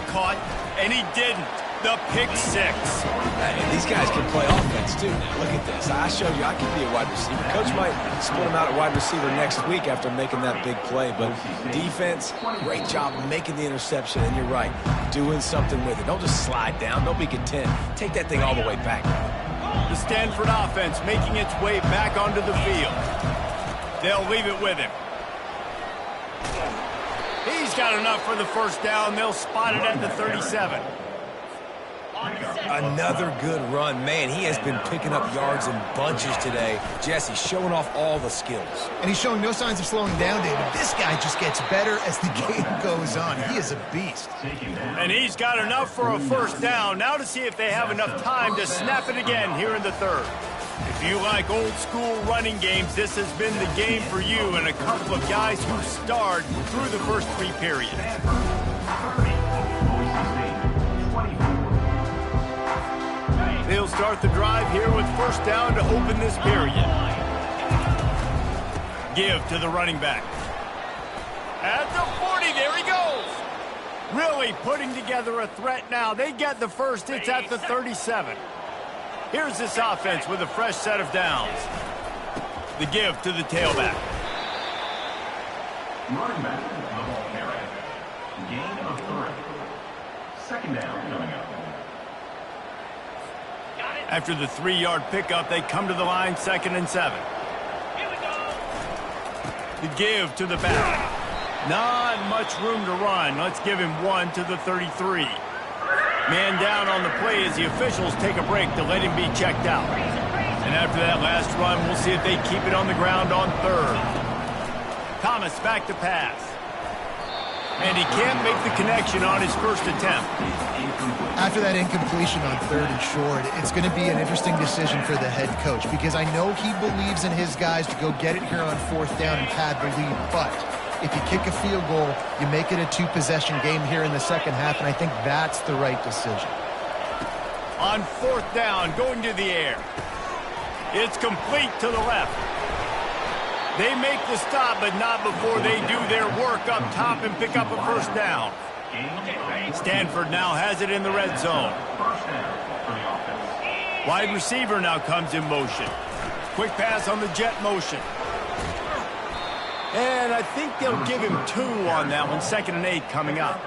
caught, and he didn't. The pick six. And these guys can play offense, too. Now, look at this. I showed you I can be a wide receiver. Coach might split him out at wide receiver next week after making that big play. But defense, great job making the interception. And you're right, doing something with it. Don't just slide down. Don't be content. Take that thing all the way back. The Stanford offense making its way back onto the field. They'll leave it with him. He's got enough for the first down. They'll spot it at the 37. Another good run. Man, he has been picking up yards in bunches today. Jesse showing off all the skills. And he's showing no signs of slowing down, David. This guy just gets better as the game goes on. He is a beast. And he's got enough for a first down. Now to see if they have enough time to snap it again here in the third. If you like old school running games, this has been the game for you and a couple of guys who starred through the first three periods. They'll start the drive here with first down to open this period. Give to the running back. At the 40, there he goes. Really putting together a threat now. They get the first. It's at the 37. Here's this offense with a fresh set of downs. The give to the tailback. Running back, the ball carrier. Gain of 3. Second down coming up. After the 3-yard pickup, they come to the line, 2nd and 7. The give to the back. Not much room to run. Let's give him one to the 33. Man down on the play as the officials take a break to let him be checked out. And after that last run, we'll see if they keep it on the ground on third. Thomas back to pass. And he can't make the connection on his first attempt. After that incompletion on 3rd and short, it's going to be an interesting decision for the head coach because I know he believes in his guys to go get it here on 4th down and pad the lead. But if you kick a field goal, you make it a 2-possession game here in the second half, and I think that's the right decision. On 4th down, going to the air. It's complete to the left. They make the stop, but not before they do their work up top and pick up a first down. Stanford now has it in the red zone. Wide receiver now comes in motion. Quick pass on the jet motion. And I think they'll give him 2 on that one. 2nd and 8 coming up.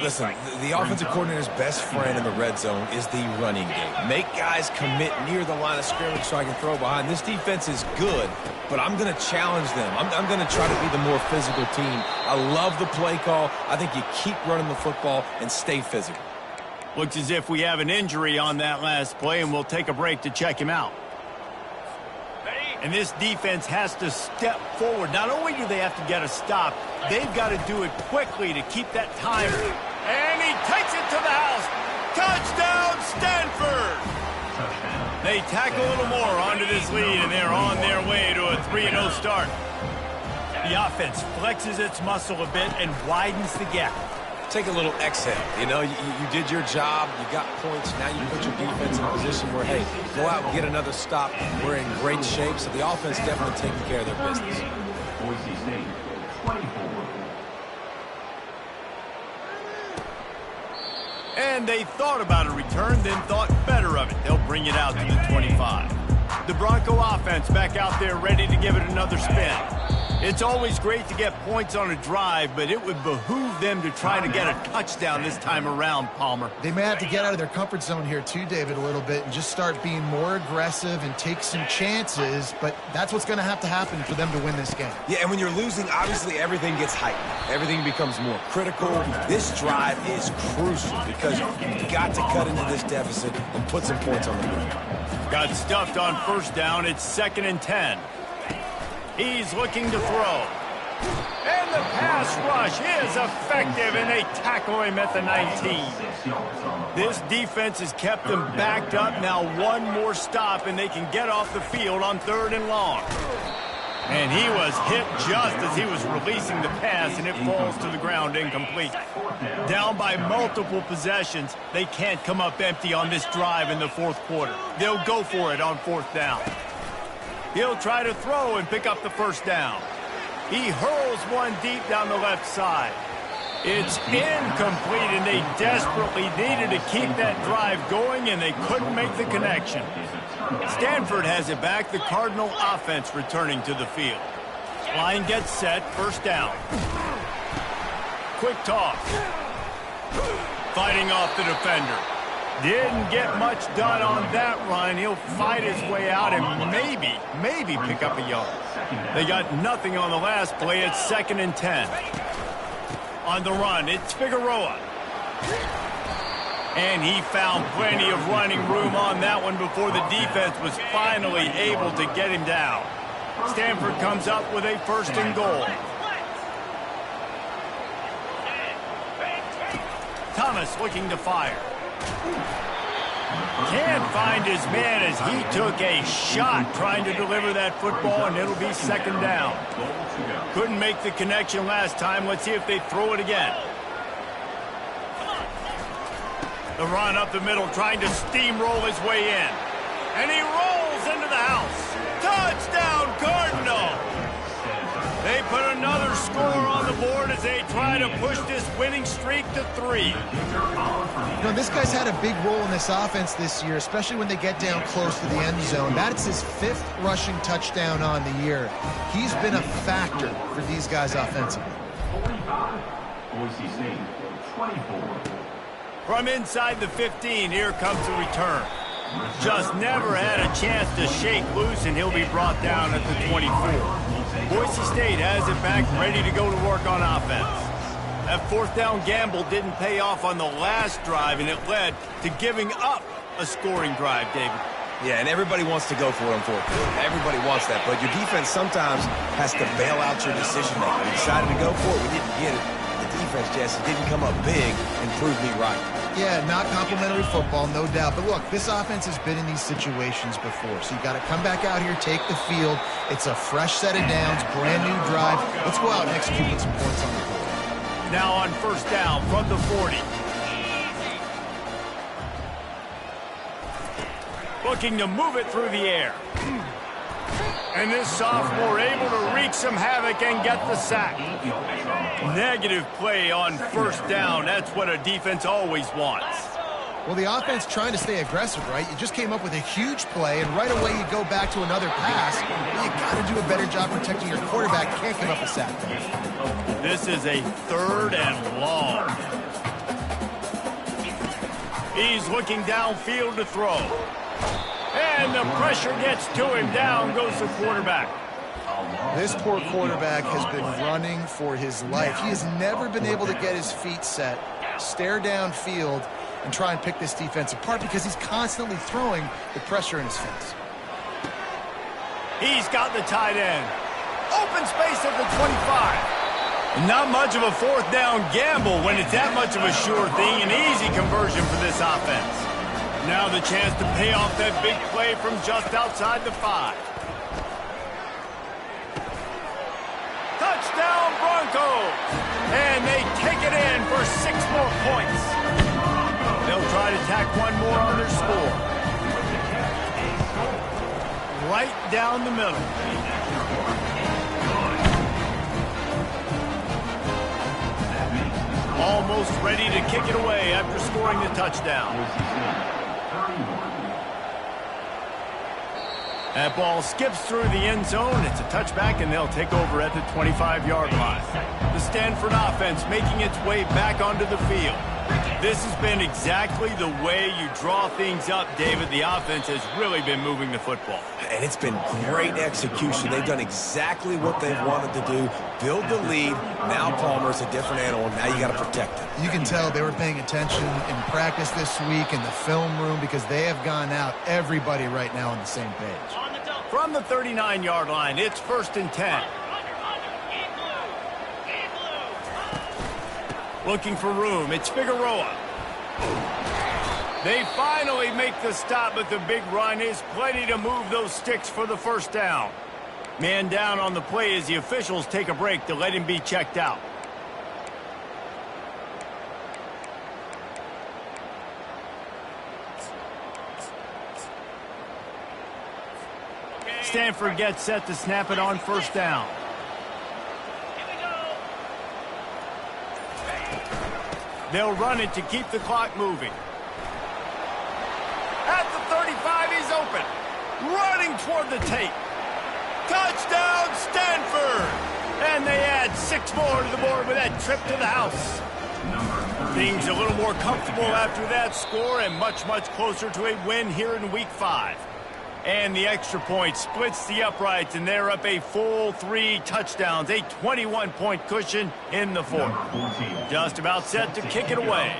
Listen, the offensive coordinator's best friend in the red zone is the running game. Make guys commit near the line of scrimmage so I can throw behind. This defense is good, but I'm going to challenge them. I'm going to try to be the more physical team. I love the play call. I think you keep running the football and stay physical. Looks as if we have an injury on that last play, and we'll take a break to check him out. And this defense has to step forward. Not only do they have to get a stop, they've got to do it quickly to keep that time. And he takes it to the house. Touchdown, Stanford! They tack a little more onto this lead, and they're on their way to a 3-0 start. The offense flexes its muscle a bit and widens the gap. Take a little exhale. You know, you did your job. You got points. Now you put your defense in a position where, hey, go out and get another stop. We're in great shape, so the offense definitely taking care of their business. Boise State, 24. And they thought about a return, then thought better of it. They'll bring it out to the 25. The Bronco offense back out there ready to give it another spin. It's always great to get points on a drive, but it would behoove them to try to get a touchdown this time around, Palmer. They may have to get out of their comfort zone here too, David, a little bit and just start being more aggressive and take some chances, but that's what's going to happen for them to win this game. Yeah, and when you're losing, obviously everything gets heightened. Everything becomes more critical. This drive is crucial because you've got to cut into this deficit and put some points on the board. Got stuffed on 1st down. It's 2nd and 10. He's looking to throw. And the pass rush is effective, and they tackle him at the 19. This defense has kept them backed up. Now one more stop, and they can get off the field on 3rd and long. And he was hit just as he was releasing the pass, and it falls to the ground incomplete. Down by multiple possessions, they can't come up empty on this drive in the 4th quarter. They'll go for it on 4th down. He'll try to throw and pick up the 1st down. He hurls one deep down the left side. It's incomplete, and they desperately needed to keep that drive going, and they couldn't make the connection. Stanford has it back. The Cardinal offense returning to the field. Line gets set. 1st down. Quick toss. Fighting off the defender. Didn't get much done on that run. He'll fight his way out and maybe pick up a yard. They got nothing on the last play. It's 2nd and 10. On the run, it's Figueroa. And he found plenty of running room on that one before the defense was finally able to get him down. Stanford comes up with a 1st and goal. Thomas looking to fire. Can't find his man as he took a shot trying to deliver that football, and it'll be 2nd down. Couldn't make the connection last time. Let's see if they throw it again. The run up the middle, trying to steamroll his way in. And he rolls into the house. Touchdown, Cardinal! They put another score on the board as they try to push this winning streak to 3. You know, this guy's had a big role in this offense this year, especially when they get down close to the end zone. That's his 5th rushing touchdown on the year. He's been a factor for these guys offensively. 45, Boise State, 24. From inside the 15, here comes the return. Just never had a chance to shake loose, and he'll be brought down at the 24. Boise State has it back, ready to go to work on offense. That 4th down gamble didn't pay off on the last drive, and it led to giving up a scoring drive, David. Yeah, and everybody wants to go for it on 4th down. Everybody wants that, but your defense sometimes has to bail out your decision-making. We decided to go for it. We didn't get it. The defense, Jesse, didn't come up big and prove me right. Yeah, not complimentary football, no doubt. But look, this offense has been in these situations before. So you got to come back out here, take the field. It's a fresh set of downs, brand new drive. Let's go out and execute with some points on the board. Now on first down from the 40. Looking to move it through the air. And this sophomore able to wreak some havoc and get the sack. Negative play on first down. That's what a defense always wants. Well, the offense trying to stay aggressive, right? You just came up with a huge play, and right away you go back to another pass. You got to do a better job protecting your quarterback. Can't give up a sack. This is a 3rd and long. He's looking downfield to throw. And the pressure gets to him. Down goes the quarterback. This poor quarterback has been running for his life. He has never been able to get his feet set, stare downfield, and try and pick this defense apart because he's constantly throwing with pressure in his face. He's got the tight end. Open space at the 25. Not much of a 4th down gamble when it's that much of a sure thing. An easy conversion for this offense. Now the chance to pay off that big play from just outside the 5. Touchdown Broncos! And they take it in for 6 more points. They'll try to tack one more on their score. Right down the middle. Almost ready to kick it away after scoring the touchdown. That ball skips through the end zone. It's a touchback, and they'll take over at the 25-yard line. The Stanford offense making its way back onto the field. This has been exactly the way you draw things up, David. The offense has really been moving the football. And it's been great execution. They've done exactly what they've wanted to do. Build the lead. Now Palmer's a different animal. Now you got to protect it. You can tell they were paying attention in practice this week in the film room because they have gone out, everybody right now on the same page. From the 39-yard line, it's 1st and 10. Looking for room. It's Figueroa. They finally make the stop, but the big run is plenty to move those sticks for the 1st down. Man down on the play as the officials take a break to let him be checked out. Stanford gets set to snap it on 1st down. They'll run it to keep the clock moving. At the 35, he's open. Running toward the tape. Touchdown, Stanford! And they add 6 more to the board with that trip to the house. Things a little more comfortable after that score and much, much closer to a win here in Week 5. And the extra point splits the uprights, and they're up a full 3 touchdowns, a 21-point cushion in the 4th. Just about set to kick it away.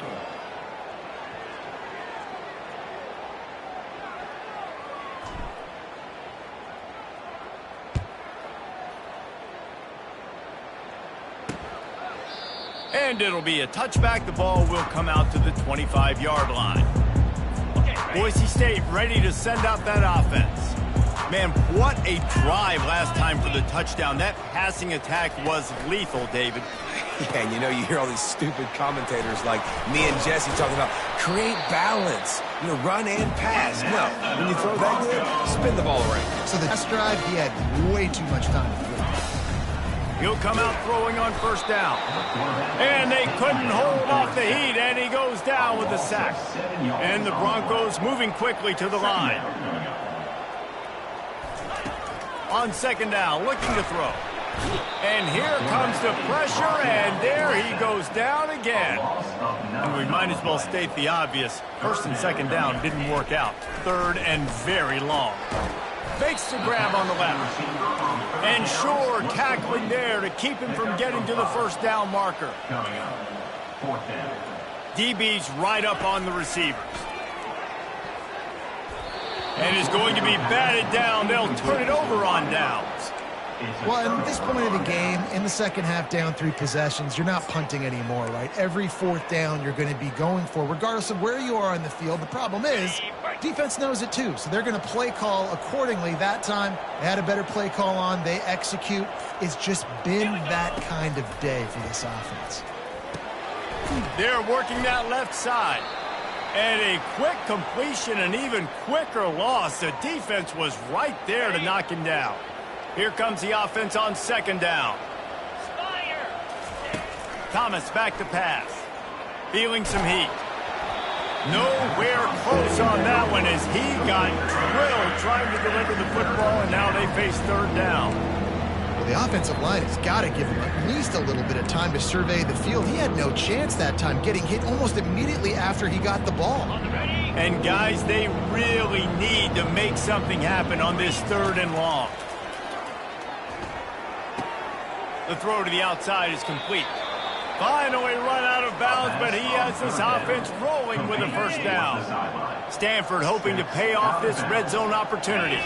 And it'll be a touchback. The ball will come out to the 25-yard line. Boise State ready to send out that offense. Man, what a drive last time for the touchdown. That passing attack was lethal, David. Yeah, and you know, you hear all these stupid commentators like me and Jesse talking about create balance, you know, run and pass. No, when you throw that good, spin the ball around. So the last drive, he had way too much time to throw. He'll come out throwing on 1st down. And they couldn't hold off the heat, and he goes down with the sack. And the Broncos moving quickly to the line. On 2nd down, looking to throw. And here comes the pressure, and there he goes down again. And we might as well state the obvious. 1st and 2nd down didn't work out. 3rd and very long. Fakes the grab on the left. And sure, tackling there to keep him from getting to the 1st down marker. DB's right up on the receivers. And is going to be batted down. They'll turn it over on downs. Well, at this point of the game, in the second half, down 3 possessions, you're not punting anymore, right? Every fourth down you're going to be going for, regardless of where you are on the field. The problem is, defense knows it too, so they're going to play call accordingly. That time, they had a better play call on. They execute. It's just been that kind of day for this offense. They're working that left side. And a quick completion, an even quicker loss. The defense was right there to knock him down. Here comes the offense on second down. Thomas back to pass. Feeling some heat. Nowhere close on that one as he got drilled trying to deliver the football, and now they face third down. Well, the offensive line has got to give him at least a little bit of time to survey the field. He had no chance that time, getting hit almost immediately after he got the ball. And guys, they really need to make something happen on this third and long. The throw to the outside is complete. Finally run out of bounds, but he has this offense rolling with a first down. Stanford hoping to pay off this red zone opportunity.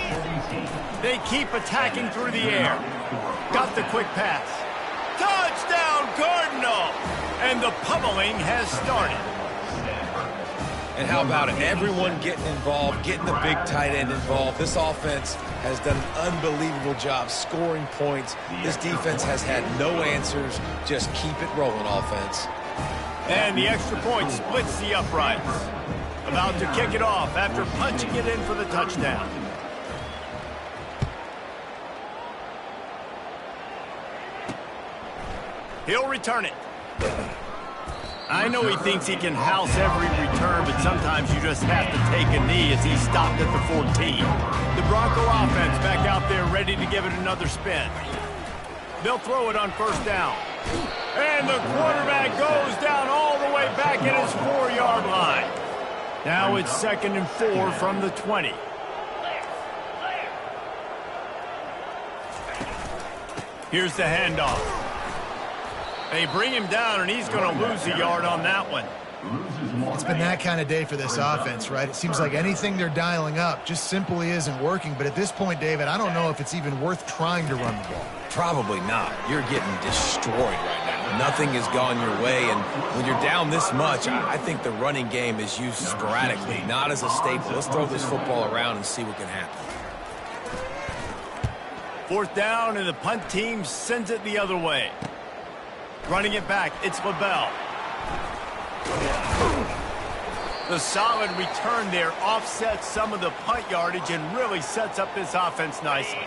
They keep attacking through the air. Got the quick pass. Touchdown, Cardinal! And the pummeling has started. And how about it? Everyone getting involved, getting the big tight end involved. This offense has done an unbelievable job scoring points. This defense has had no answers. Just keep it rolling, offense. And the extra point splits the uprights. About to kick it off after punching it in for the touchdown. He'll return it. I know he thinks he can house every return, but sometimes you just have to take a knee as he stopped at the 14. The Bronco offense back out there ready to give it another spin. They'll throw it on first down. And the quarterback goes down all the way back at his 4-yard line. Now it's 2nd and 4 from the 20. Here's the handoff. They bring him down, and he's going to lose a yard on that one. It's been that kind of day for this offense, right? It seems like anything they're dialing up just simply isn't working. But at this point, David, I don't know if it's even worth trying to run the ball. Probably not. You're getting destroyed right now. Nothing has gone your way, and when you're down this much, I think the running game is used sporadically, not as a staple. Let's throw this football around and see what can happen. 4th down, and the punt team sends it the other way. Running it back, it's LaBelle. The solid return there offsets some of the punt yardage and really sets up this offense nicely.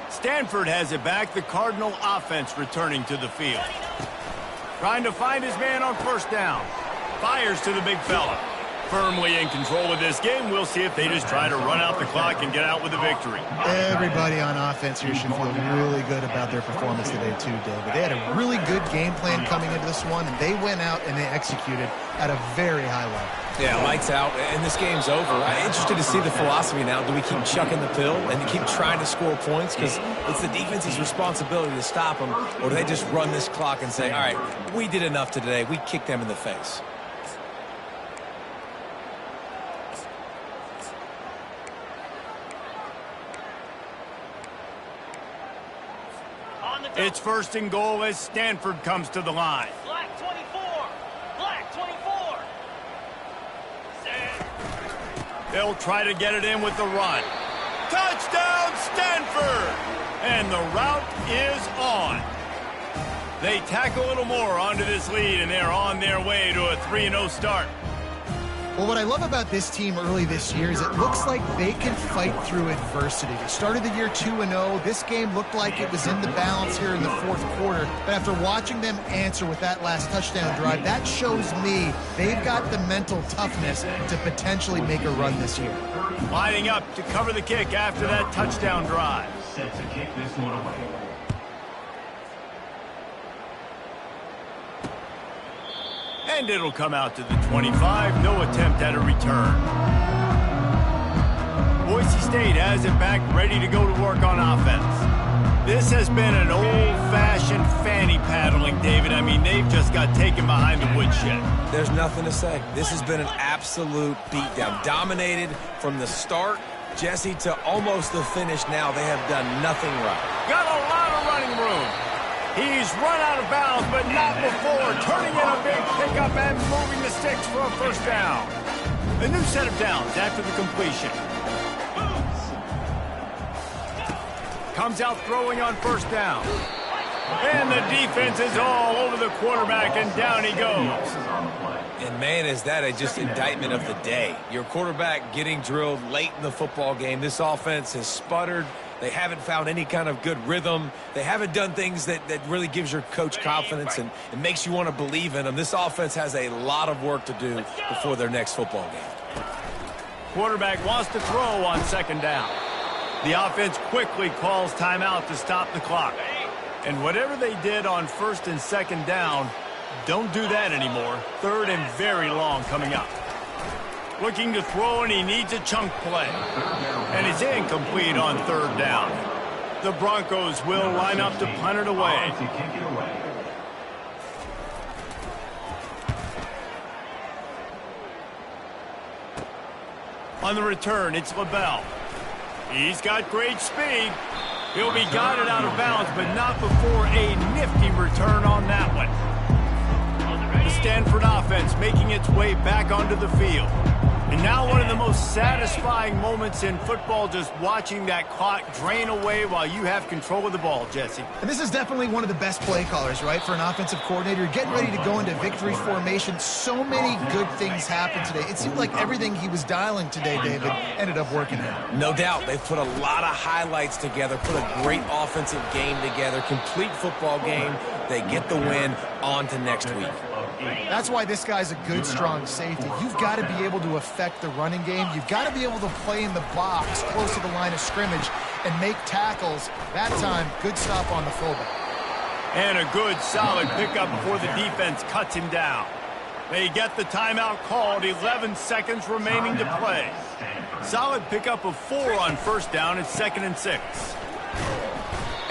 Stanford has it back, the Cardinal offense returning to the field. Trying to find his man on first down. Fires to the big fella. Firmly in control of this game. We'll see if they just try to run out the clock and get out with a victory. Everybody on offense here should feel really good about their performance today too, David. They had a really good game plan coming into this one, and they went out and they executed at a very high level. Yeah, lights out, and this game's over. I'm interested to see the philosophy now. Do we keep chucking the pill and keep trying to score points? Because it's the defense's responsibility to stop them, or do they just run this clock and say, all right, we did enough today. We kicked them in the face. It's 1st and goal as Stanford comes to the line. Black 24. Black 24. They'll try to get it in with the run. Touchdown, Stanford! And the route is on. They tack a little more onto this lead, and they're on their way to a 3-0 start. Well, what I love about this team early this year is it looks like they can fight through adversity. They started the year 2-0. This game looked like it was in the balance here in the 4th quarter. But after watching them answer with that last touchdown drive, that shows me they've got the mental toughness to potentially make a run this year. Lining up to cover the kick after that touchdown drive. Set to kick this one away. And it'll come out to the 25. No attempt at a return. Boise State has it back, ready to go to work on offense. This has been an old-fashioned fanny paddling, David. I mean, they've just got taken behind the woodshed. There's nothing to say. This has been an absolute beatdown. Dominated from the start, Jesse, to almost the finish now. They have done nothing right. Got a lot of running room. He's run out of bounds, but not before turning in a big pickup and moving the sticks for a first down. A new set of downs after the completion. Comes out throwing on first down. And the defense is all over the quarterback, and down he goes. And, man, is that just indictment of the day. Your quarterback getting drilled late in the football game. This offense has sputtered. They haven't found any kind of good rhythm. They haven't done things that really gives your coach confidence and it makes you want to believe in them. This offense has a lot of work to do before their next football game. Quarterback wants to throw on second down. The offense quickly calls timeout to stop the clock. And whatever they did on first and second down, don't do that anymore. Third and very long coming up. Looking to throw, and he needs a chunk play. And it's incomplete on third down. The Broncos will line up to punt it away. On the return, it's LaBelle. He's got great speed. He'll be guided out of bounds, but not before a nifty return on that one. The Stanford offense making its way back onto the field. And now one of the most satisfying moments in football, just watching that clock drain away while you have control of the ball, Jesse. And this is definitely one of the best play callers, right, for an offensive coordinator. Getting ready to go into victory formation. So many good things happened today. It seemed like everything he was dialing today, David, ended up working out. No doubt. They've put a lot of highlights together, put a great offensive game together, complete football game. They get the win. On to next week. That's why this guy's a good, strong safety. You've got to be able to affect the running game. You've got to be able to play in the box close to the line of scrimmage and make tackles. That time, good stop on the fullback. And a good, solid pickup before the defense cuts him down. They get the timeout called, 11 seconds remaining to play. Solid pickup of 4 on first down. It's 2nd and 6.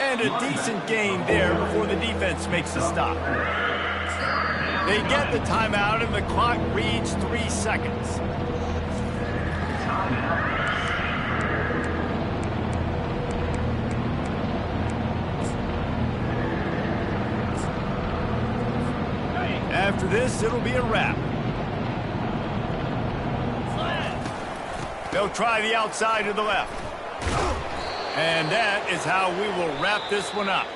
And a decent gain there before the defense makes a stop. They get the timeout, and the clock reads 3 seconds. After this, it'll be a wrap. They'll try the outside to the left. And that is how we will wrap this one up.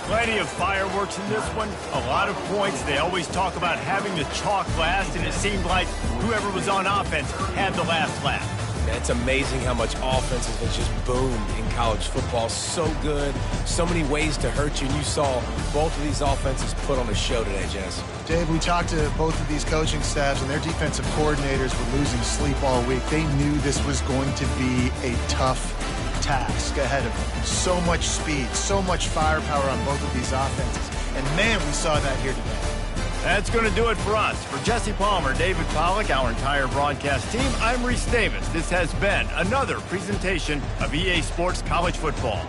Plenty of fireworks in this one, a lot of points. They always talk about having the chalk last, and it seemed like whoever was on offense had the last laugh. It's amazing how much offense has just boomed in college football. So good, so many ways to hurt you, and you saw both of these offenses put on a show today, Jess. Dave, we talked to both of these coaching staffs, and their defensive coordinators were losing sleep all week. They knew this was going to be a tough task ahead of them. So much speed, so much firepower on both of these offenses. And, man, we saw that here today. That's going to do it for us. For Jesse Palmer, David Pollack, our entire broadcast team, I'm Reese Davis. This has been another presentation of EA Sports College Football.